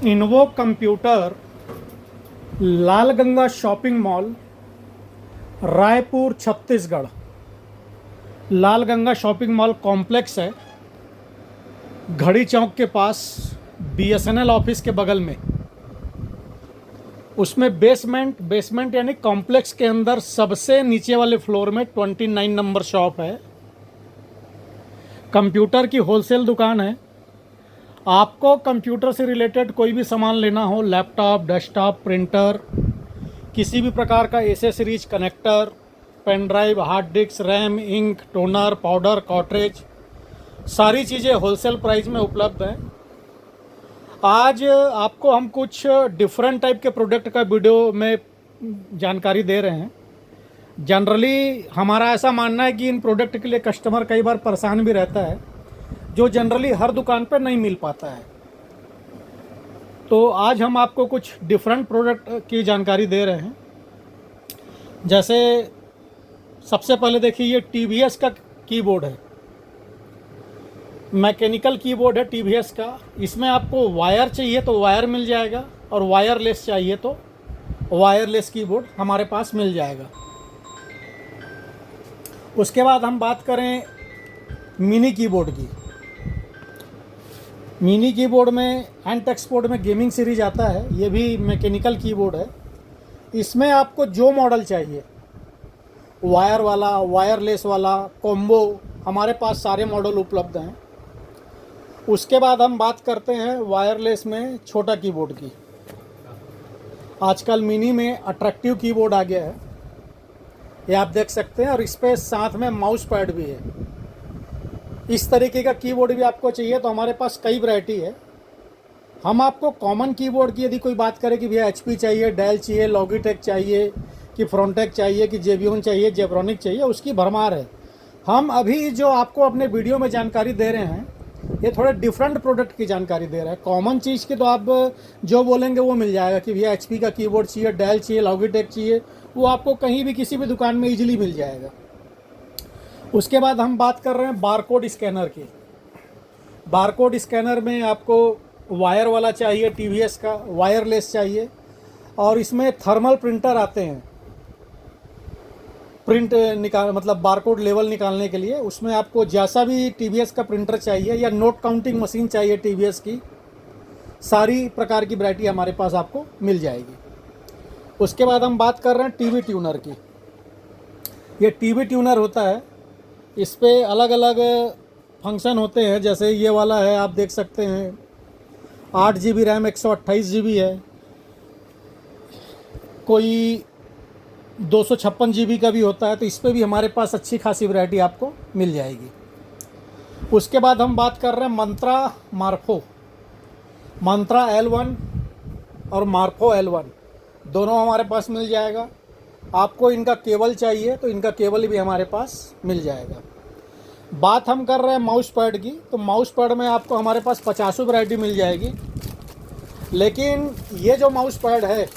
इन्वो computer, Lalganga shopping mall, Raipur Chhattisgarh. Lalganga shopping mall complex है, घड़ी चौक के पास, BSNL office के बगल में। उसमें बेसमेंट यानी कॉम्प्लेक्स के अंदर सबसे नीचे वाले फ्लोर में 29 नंबर शॉप है। कंप्यूटर की होलसेल दुकान है। आपको कंप्यूटर से रिलेटेड कोई भी सामान लेना हो, लैपटॉप, डेस्कटॉप, प्रिंटर, किसी भी प्रकार का accessories, connector, pen drive, hard disk, RAM, ink, toner, powder, cartridge, सारी चीज़ें होलसेल प्राइस में उपलब्ध हैं। आज आपको हम कुछ डिफरेंट टाइप के प्रोडक्ट का वीडियो में जानकारी दे रहे हैं। जनरली हमारा ऐसा मानना है कि इन प्रोडक्ट के लिए कस्टमर कई बार परेशान भी रहता है, जो जनरली हर दुकान पर नहीं मिल पाता है। तो आज हम आपको कुछ डिफरेंट प्रोडक्ट की जानकारी दे रहे हैं। जैसे सबसे पहले देखिए, ये टीवीएस का कीबोर्ड है, मैकेनिकल कीबोर्ड है टीवीएस का। इसमें आपको वायर चाहिए तो वायर मिल जाएगा, और वायरलेस चाहिए तो वायरलेस कीबोर्ड हमारे पास मिल जाएगा। उसके बाद हम बात करें मिनी कीबोर्ड की। मिनी कीबोर्ड में हैंड एक्सपोर्ट में गेमिंग सीरीज आता है, ये भी मैकेनिकल कीबोर्ड है। इसमें आपको जो मॉडल चाहिए, वायर वाला, वायरलेस वाला, कॉम्बो, हमारे पास सारे मॉडल उपलब्ध हैं। उसके बाद हम बात करते हैं वायरलेस में छोटा कीबोर्ड की। आजकल मिनी में अट्रैक्टिव कीबोर्ड आ गया है, ये आप देख सकते हैं, और इस पर साथ में माउस पैड भी है। इस तरीके का कीबोर्ड भी आपको चाहिए तो हमारे पास कई वैरायटी है। हम आपको कॉमन कीबोर्ड की यदि कोई बात करें कि भैया एचपी चाहिए, डेल चाहिए, लॉगिटेक चाहिए, कि फ्रॉन्टेक चाहिए, कि जेबियन चाहिए, जेब्रॉनिक चाहिए, उसकी भरमार है। हम अभी जो आपको अपने वीडियो में जानकारी दे रहे हैं, ये थोड़े डिफरेंट प्रोडक्ट की जानकारी दे रहे हैं। कॉमन चीज़ की तो आप जो बोलेंगे वो मिल जाएगा कि भैया एचपी का कीबोर्ड चाहिए, डेल चाहिए, लॉगिटेक चाहिए, वो आपको कहीं भी किसी भी दुकान में ईजिली मिल जाएगा। उसके बाद हम बात कर रहे हैं बारकोड स्कैनर की। बारकोड स्कैनर में आपको वायर वाला चाहिए, टीवीएस का, वायरलेस चाहिए, और इसमें थर्मल प्रिंटर आते हैं, प्रिंट मतलब बारकोड लेवल निकालने के लिए। उसमें आपको जैसा भी टीवीएस का प्रिंटर चाहिए या नोट काउंटिंग मशीन चाहिए टीवीएस की, सारी प्रकार की वैरायटी हमारे पास आपको मिल जाएगी। उसके बाद हम बात कर रहे हैं टीवी ट्यूनर की। ये टीवी ट्यूनर होता है, इस पर अलग अलग फंक्शन होते हैं। जैसे ये वाला है, आप देख सकते हैं, 8 GB रैम, 128 GB है, कोई 256 GB का भी होता है। तो इस पर भी हमारे पास अच्छी खासी वैरायटी आपको मिल जाएगी। उसके बाद हम बात कर रहे हैं मंत्रा मार्फो। मंत्रा L1 और मार्फो L1 दोनों हमारे पास मिल जाएगा। आपको इनका केबल चाहिए तो इनका केबल भी हमारे पास मिल जाएगा। बात हम कर रहे हैं माउस पैड की, तो माउस पैड में आपको हमारे पास 50 वैरायटी मिल जाएगी। लेकिन ये जो माउस पैड है,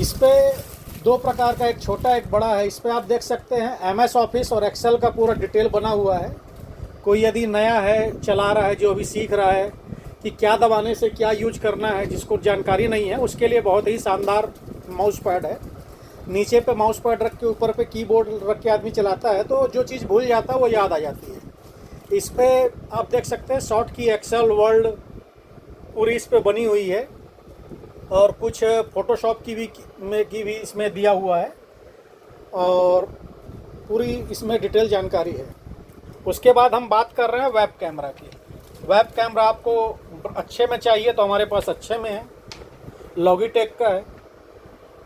इस पर दो प्रकार का, एक छोटा एक बड़ा है। इस पर आप देख सकते हैं MS ऑफिस और एक्सेल का पूरा डिटेल बना हुआ है। कोई यदि नया है, चला रहा है, जो अभी सीख रहा है कि क्या दबाने से क्या यूज करना है, जिसको जानकारी नहीं है, उसके लिए बहुत ही शानदार माउस पैड है। नीचे पे माउस पैड रख के ऊपर पे कीबोर्ड रख के आदमी चलाता है तो जो चीज़ भूल जाता है वो याद आ जाती है। इस पर आप देख सकते हैं शॉर्ट की, एक्सेल, वर्ड पूरी इस पर बनी हुई है, और कुछ फ़ोटोशॉप की भी इसमें दिया हुआ है, और पूरी इसमें डिटेल जानकारी है। उसके बाद हम बात कर रहे हैं वेब कैमरा की। वेब कैमरा आपको अच्छे में चाहिए तो हमारे पास अच्छे में है, लॉगिटेक का है।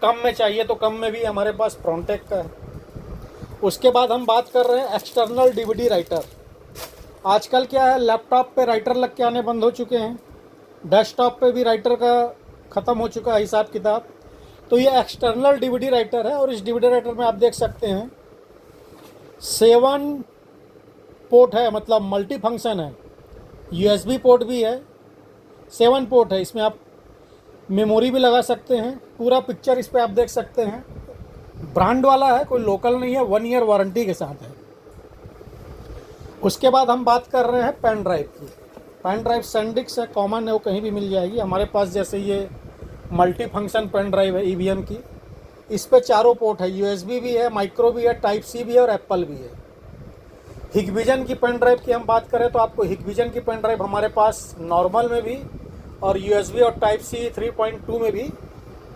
कम में चाहिए तो कम में भी हमारे पास फ्रॉन्टेक का है। उसके बाद हम बात कर रहे हैं एक्सटर्नल DVD राइटर। आजकल क्या है, लैपटॉप पे राइटर लग के आने बंद हो चुके हैं, डेस्कटॉप पे भी राइटर का ख़त्म हो चुका है हिसाब किताब। तो ये एक्सटर्नल DVD राइटर है, और इस DVD राइटर में आप देख सकते हैं 7 पोर्ट है, मतलब मल्टी फंक्शन है। USB पोर्ट भी है, 7 पोर्ट है। इसमें आप मेमोरी भी लगा सकते हैं। पूरा पिक्चर इस पर आप देख सकते हैं। ब्रांड वाला है, कोई लोकल नहीं है, 1 ईयर वारंटी के साथ है। उसके बाद हम बात कर रहे हैं पेन ड्राइव की। पेन ड्राइव सैंडिक्स है, कॉमन है, वो कहीं भी मिल जाएगी हमारे पास। जैसे ये मल्टी फंक्शन पेन ड्राइव है ईवीएम की, इस पे चारों पोर्ट है, यूएसबी भी है, माइक्रो भी है, टाइप सी भी है और एप्पल भी है। हिकविजन की पेन ड्राइव की हम बात करें तो आपको हिकविजन की पेन ड्राइव हमारे पास नॉर्मल में भी और यूएसबी और टाइप सी 3.2 में भी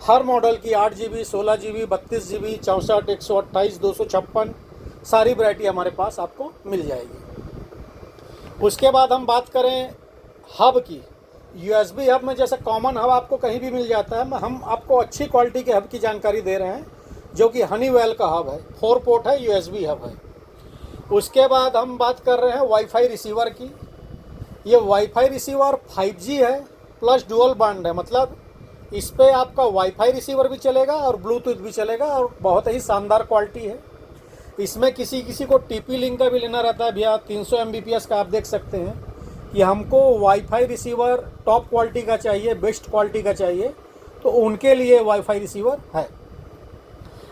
हर मॉडल की 8 GB, 16 GB, 32 GB, 64, 128, 256 सारी वैरायटी हमारे पास आपको मिल जाएगी। उसके बाद हम बात करें हब की, यूएसबी हब में जैसे कॉमन हब आपको कहीं भी मिल जाता है, हम आपको अच्छी क्वालिटी के हब की जानकारी दे रहे हैं जो कि हनीवेल का हब है, 4 पोर्ट है, यूएसबी हब है। उसके बाद हम बात कर रहे हैं वाईफाई रिसीवर की। ये वाईफाई रिसीवर 5G है प्लस डुअल बैंड है, मतलब इस पर आपका वाईफाई रिसीवर भी चलेगा और ब्लूटूथ भी चलेगा और बहुत ही शानदार क्वालिटी है। इसमें किसी को टीपी लिंक का भी लेना रहता है भैया, 300 Mbps का, आप देख सकते हैं कि हमको वाईफाई रिसीवर टॉप क्वालिटी का चाहिए, बेस्ट क्वालिटी का चाहिए, तो उनके लिए वाईफाई रिसीवर है।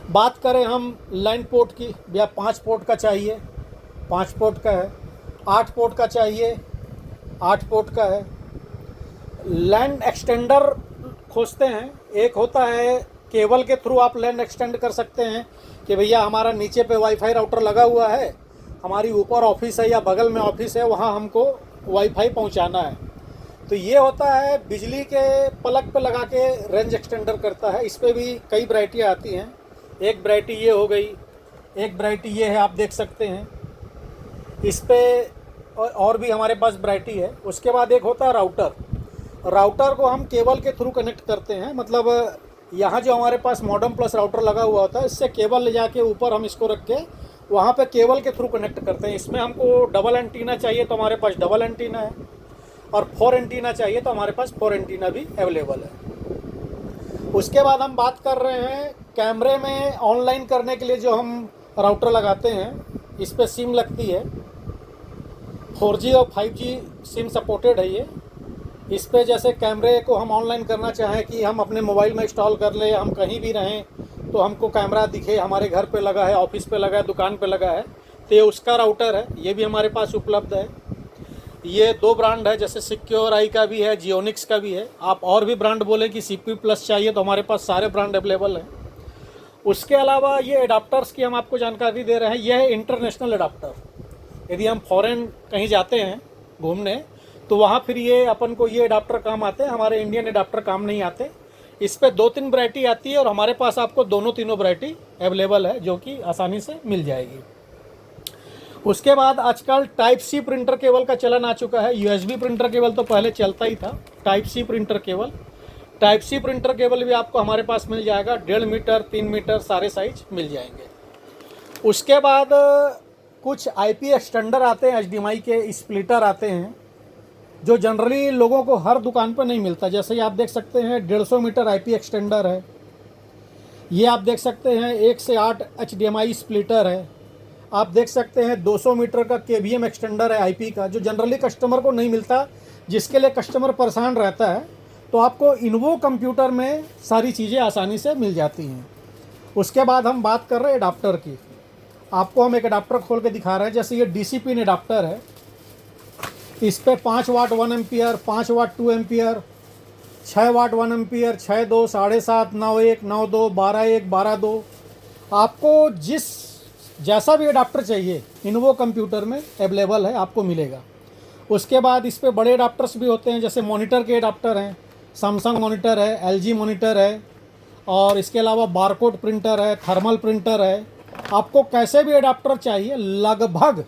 बात करें हम लैंड पोर्ट की, भैया 5 पोर्ट का चाहिए, 5 पोर्ट का है, 8 पोर्ट का चाहिए, 8 पोर्ट का है। लैंड एक्सटेंडर खोजते हैं, एक होता है केबल के थ्रू आप लैंड एक्सटेंड कर सकते हैं कि भैया हमारा नीचे पे वाईफाई राउटर लगा हुआ है, हमारी ऊपर ऑफिस है या बगल में ऑफिस है, वहाँ हमको वाईफाई पहुँचाना है, तो ये होता है बिजली के प्लग पे लगा के रेंज एक्सटेंडर करता है। इस पर भी कई वैरायटियाँ आती हैं, एक वैरायटी ये हो गई, एक वैरायटी ये है, आप देख सकते हैं इस पर और भी हमारे पास वैरायटी है। उसके बाद एक होता है राउटर, राउटर को हम केबल के थ्रू कनेक्ट करते हैं, मतलब यहाँ जो हमारे पास मॉडेम प्लस राउटर लगा हुआ होता है, इससे केबल ले जाके ऊपर हम इसको रख के वहाँ पे केबल के थ्रू कनेक्ट करते हैं। इसमें हमको डबल एंटीना चाहिए तो हमारे पास डबल एंटीना है, और 4 एंटीना चाहिए तो हमारे पास 4 एंटीना भी अवेलेबल है। उसके बाद हम बात कर रहे हैं कैमरे में ऑनलाइन करने के लिए जो हम राउटर लगाते हैं, इस पर सिम लगती है, 4G और 5G सिम सपोर्टेड है ये। इस पे जैसे कैमरे को हम ऑनलाइन करना चाहें कि हम अपने मोबाइल में इंस्टॉल कर लें, हम कहीं भी रहें तो हमको कैमरा दिखे, हमारे घर पे लगा है, ऑफिस पे लगा है, दुकान पे लगा है, तो ये उसका राउटर है, ये भी हमारे पास उपलब्ध है। ये 2 ब्रांड है, जैसे सिक्योर आई का भी है, जियोनिक्स का भी है। आप और भी ब्रांड बोले कि CPU प्लस चाहिए तो हमारे पास सारे ब्रांड अवेलेबल हैं। उसके अलावा ये एडाप्टर्स की हम आपको जानकारी दे रहे हैं, यह है इंटरनेशनल एडाप्टर। यदि हम फॉरेन कहीं जाते हैं घूमने तो वहाँ फिर ये अपन को ये एडाप्टर काम आते हैं, हमारे इंडियन एडाप्टर काम नहीं आते। इस पर 2-3 वैरायटी आती है और हमारे पास आपको तीनों वैरायटी अवेलेबल है जो कि आसानी से मिल जाएगी। उसके बाद आजकल टाइप सी प्रिंटर केबल का चलन आ चुका है। यूएसबी प्रिंटर केबल तो पहले चलता ही था, type C printer cable, type C printer cable भी आपको हमारे पास मिल जाएगा, 1.5 मीटर 3 मीटर सारे साइज मिल जाएंगे। उसके बाद कुछ आईपी एक्सटेंडर आते हैं, HDMI के स्प्लिटर आते हैं जो जनरली लोगों को हर दुकान पर नहीं मिलता। जैसे ही आप देख सकते हैं 150 मीटर आईपी एक्सटेंडर है, ये आप देख सकते हैं 1 से 8 HDMI स्प्लिटर है, आप देख सकते हैं 200 मीटर का KVM एक्सटेंडर है आईपी का, जो जनरली कस्टमर को नहीं मिलता, जिसके लिए कस्टमर परेशान रहता है। तो आपको इन्वो कंप्यूटर में सारी चीज़ें आसानी से मिल जाती हैं। उसके बाद हम बात कर रहे हैं एडाप्टर की, आपको हम एक एडाप्टर खोल के दिखा रहे हैं। जैसे ये DC पिन एडाप्टर है, इस पर 5 वाट 1 एम्पियर, 5 वाट 2 एम्पियर, 6 वाट 1 एम्पियर, 6.2, 7.5, 9.1, 9.2, 12.1, 12.2, आपको जैसा भी एडाप्टर चाहिए इन्वो कंप्यूटर में अवेलेबल है, आपको मिलेगा। उसके बाद इस पर बड़े एडाप्टर्स भी होते हैं, जैसे मॉनिटर के एडाप्टर हैं, सैमसंग मॉनिटर है, LG मॉनिटर है, और इसके अलावा बारकोड प्रिंटर है, थर्मल प्रिंटर है। आपको कैसे भी एडाप्टर चाहिए, लगभग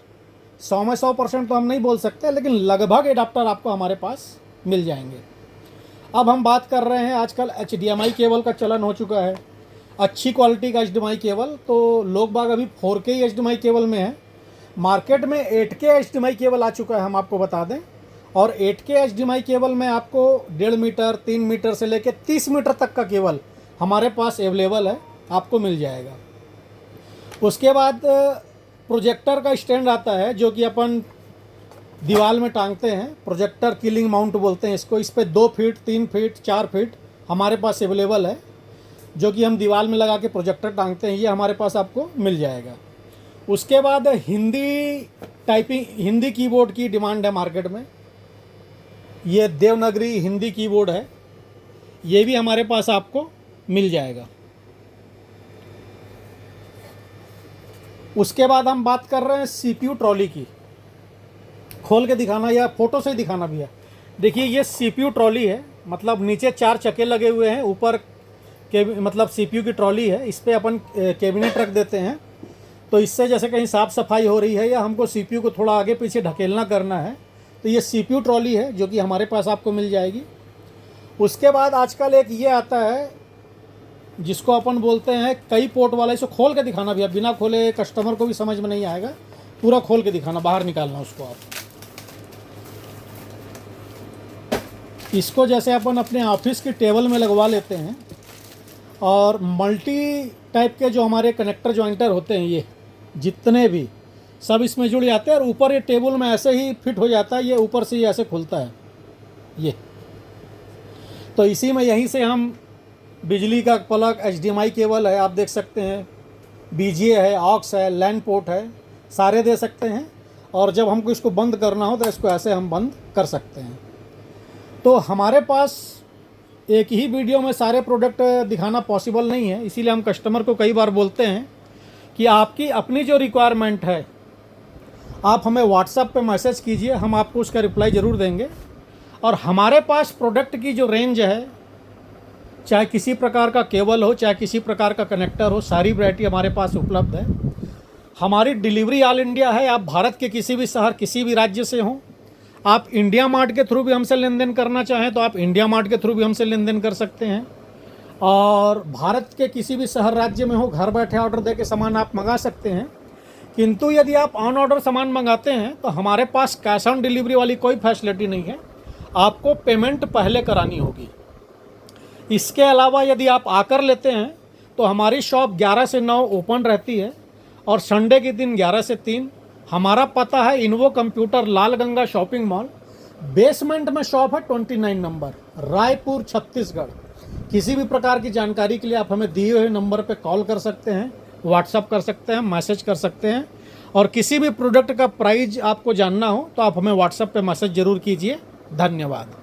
100 में 100% तो हम नहीं बोल सकते, लेकिन लगभग एडाप्टर आपको हमारे पास मिल जाएंगे। अब हम बात कर रहे हैं, आजकल HDMI केबल का चलन हो चुका है, अच्छी क्वालिटी का HDMI केबल। तो लोग बाग अभी 4K HDMI केबल में है, मार्केट में 8K HDMI केबल आ चुका है, हम आपको बता दें। और 8K HDMI केबल में आपको 1.5 मीटर 3 मीटर से लेकर 30 मीटर तक का केबल हमारे पास अवेलेबल है, आपको मिल जाएगा। उसके बाद प्रोजेक्टर का स्टैंड आता है जो कि अपन दीवार में टांगते हैं, प्रोजेक्टर किलिंग माउंट बोलते हैं इसको। इस पर 2 फीट 3 फीट 4 फीट हमारे पास अवेलेबल है, जो कि हम दीवार में लगा के प्रोजेक्टर टांगते हैं, ये हमारे पास आपको मिल जाएगा। उसके बाद हिंदी टाइपिंग, हिंदी कीबोर्ड की डिमांड है मार्केट में, ये देवनागरी हिंदी कीबोर्ड है, ये भी हमारे पास आपको मिल जाएगा। उसके बाद हम बात कर रहे हैं CPU ट्रॉली की। खोल के दिखाना या फ़ोटो से ही दिखाना भी है। देखिए ये CPU ट्रॉली है, मतलब नीचे 4 चक्के लगे हुए हैं, ऊपर के मतलब CPU की ट्रॉली है। इस पर अपन कैबिनेट रख देते हैं, तो इससे जैसे कहीं साफ़ सफाई हो रही है या हमको CPU को थोड़ा आगे पीछे ढकेलना करना है, तो ये CPU ट्रॉली है जो कि हमारे पास आपको मिल जाएगी। उसके बाद आजकल एक ये आता है जिसको अपन बोलते हैं कई पोर्ट वाला। इसे खोल के दिखाना भी, अब बिना खोले कस्टमर को भी समझ में नहीं आएगा, पूरा खोल के दिखाना, बाहर निकालना उसको आप। इसको जैसे अपन अपने ऑफिस की टेबल में लगवा लेते हैं, और मल्टी टाइप के जो हमारे कनेक्टर जॉइंटर होते हैं ये जितने भी सब इसमें जुड़ जाते हैं, और ऊपर ये टेबल में ऐसे ही फिट हो जाता है, ये ऊपर से ही ऐसे खुलता है ये। तो इसी में यहीं से हम बिजली का प्लग, HDMI केबल है, आप देख सकते हैं, BGA है, ऑक्स है, लैन पोर्ट है, सारे दे सकते हैं। और जब हमको इसको बंद करना हो तो इसको ऐसे हम बंद कर सकते हैं। तो हमारे पास एक ही वीडियो में सारे प्रोडक्ट दिखाना पॉसिबल नहीं है, इसीलिए हम कस्टमर को कई बार बोलते हैं कि आपकी अपनी जो रिक्वायरमेंट है आप हमें व्हाट्सएप पे मैसेज कीजिए, हम आपको उसका रिप्लाई ज़रूर देंगे। और हमारे पास प्रोडक्ट की जो रेंज है, चाहे किसी प्रकार का केबल हो, चाहे किसी प्रकार का कनेक्टर हो, सारी वैरायटी हमारे पास उपलब्ध है। हमारी डिलीवरी ऑल इंडिया है, आप भारत के किसी भी शहर, किसी भी राज्य से हों। आप इंडिया मार्ट के थ्रू भी हमसे लेन देन करना चाहें तो आप इंडिया मार्ट के थ्रू भी हमसे लेन देन कर सकते हैं। और भारत के किसी भी शहर राज्य में हो, घर बैठे ऑर्डर दे के सामान आप मंगा सकते हैं। किंतु यदि आप ऑन ऑर्डर सामान मंगाते हैं तो हमारे पास कैश ऑन डिलीवरी वाली कोई फैसिलिटी नहीं है, आपको पेमेंट पहले करानी होगी। इसके अलावा यदि आप आकर लेते हैं तो हमारी शॉप 11 से 9 ओपन रहती है, और संडे के दिन 11 से 3। हमारा पता है इन्वो कंप्यूटर, लाल गंगा शॉपिंग मॉल, बेसमेंट में शॉप है 29 नंबर, रायपुर, छत्तीसगढ़। किसी भी प्रकार की जानकारी के लिए आप हमें दिए हुए नंबर पर कॉल कर सकते हैं, व्हाट्सअप कर सकते हैं, मैसेज कर सकते हैं। और किसी भी प्रोडक्ट का प्राइस आपको जानना हो तो आप हमें व्हाट्सएप पे मैसेज ज़रूर कीजिए। धन्यवाद।